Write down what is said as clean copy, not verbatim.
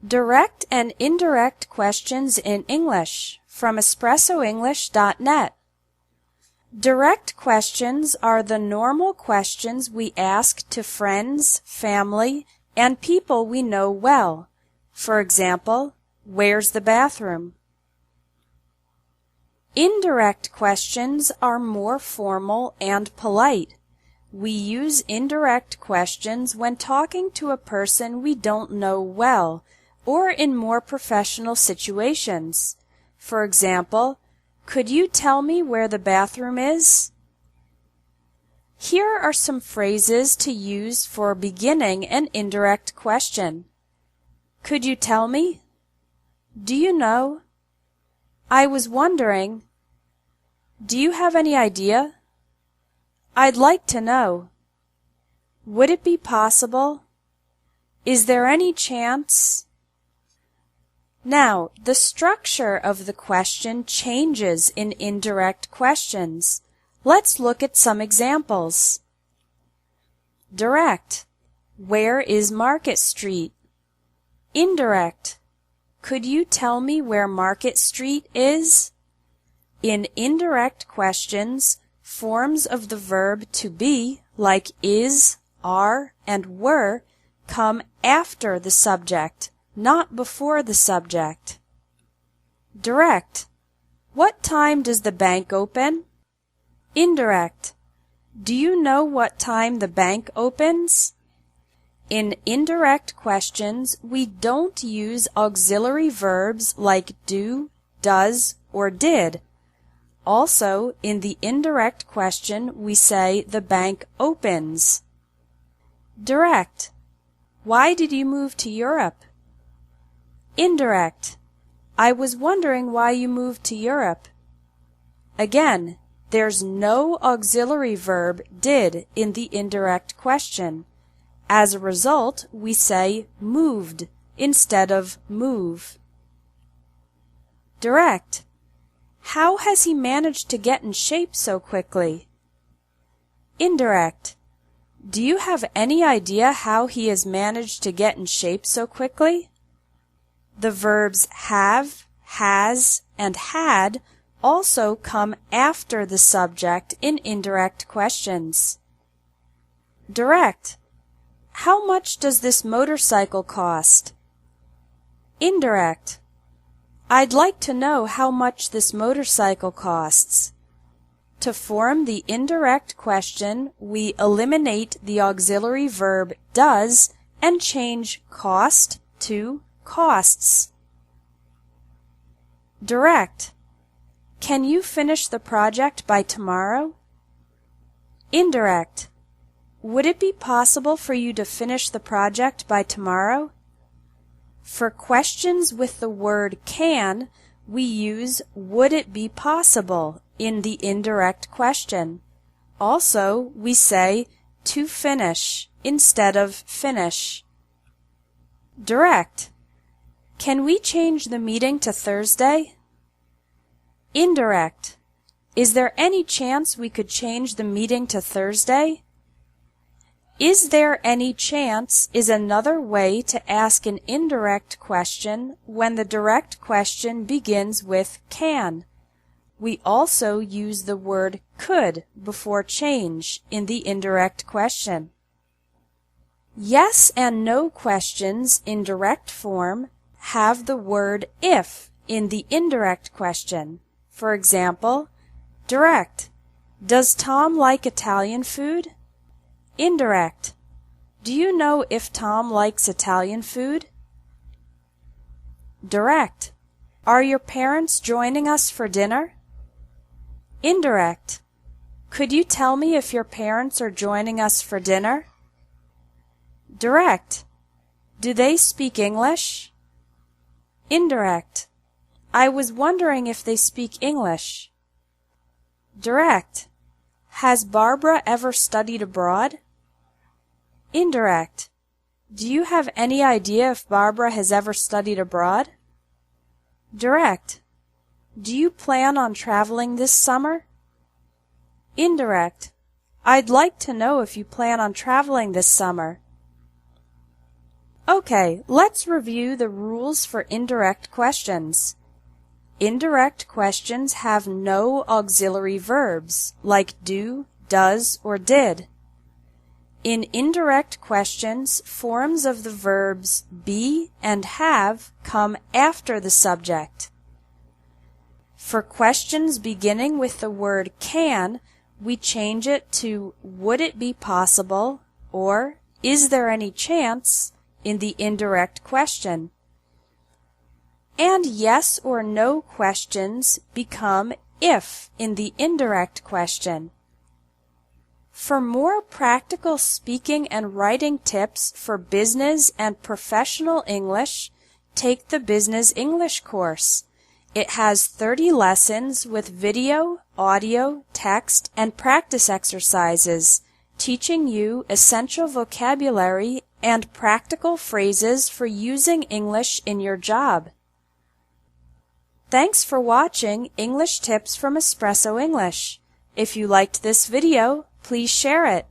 Direct and Indirect Questions in English from EspressoEnglish.net. Direct questions are the normal questions we ask to friends, family, and people we know well. For example, where's the bathroom? Indirect questions are more formal and polite. We use indirect questions when talking to a person we don't know well, or in more professional situations. For example, could you tell me where the bathroom is? Here are some phrases to use for beginning an indirect question. Could you tell me? Do you know? I was wondering. Do you have any idea? I'd like to know. Would it be possible? Is there any chance? Now, the structure of the question changes in indirect questions. Let's look at some examples. Direct. Where is Market Street? Indirect. Could you tell me where Market Street is? In indirect questions, forms of the verb to be, like is, are, and were, come after the subject, not before the subject. Direct. What time does the bank open? Indirect. Do you know what time the bank opens? In indirect questions, we don't use auxiliary verbs like do, does, or did. Also, in the indirect question, we say the bank opens. Direct. Why did you move to Europe? Indirect. I was wondering why you moved to Europe. Again, there's no auxiliary verb did in the indirect question. As a result, we say moved instead of move. Direct. How has he managed to get in shape so quickly? Indirect. Do you have any idea how he has managed to get in shape so quickly? The verbs have, has, and had also come after the subject in indirect questions. Direct. How much does this motorcycle cost? Indirect. I'd like to know how much this motorcycle costs. To form the indirect question, we eliminate the auxiliary verb does and change cost to costs. Direct. Can you finish the project by tomorrow? Indirect. Would it be possible for you to finish the project by tomorrow? For questions with the word can, we use would it be possible in the indirect question. Also, we say to finish instead of finish. Direct. Can we change the meeting to Thursday? Indirect. Is there any chance we could change the meeting to Thursday? Is there any chance is another way to ask an indirect question when the direct question begins with can. We also use the word could before change in the indirect question. Yes and no questions in direct form have the word if in the indirect question. For example, direct. Does Tom like Italian food? Indirect. Do you know if Tom likes Italian food? Direct. Are your parents joining us for dinner? Indirect. Could you tell me if your parents are joining us for dinner? Direct. Do they speak English? Indirect. I was wondering if they speak English. Direct. Has Barbara ever studied abroad? Indirect. Do you have any idea if Barbara has ever studied abroad? Direct. Do you plan on traveling this summer? Indirect. I'd like to know if you plan on traveling this summer. Okay, let's review the rules for indirect questions. Indirect questions have no auxiliary verbs like do, does, or did. In indirect questions, forms of the verbs be and have come after the subject. For questions beginning with the word can, we change it to would it be possible or is there any chance in the indirect question. And yes or no questions become if in the indirect question. For more practical speaking and writing tips for business and professional English, take the Business English course. It has 30 lessons with video, audio, text, and practice exercises, teaching you essential vocabulary and practical phrases for using English in your job. Thanks for watching English Tips from Espresso English. If you liked this video, please share it.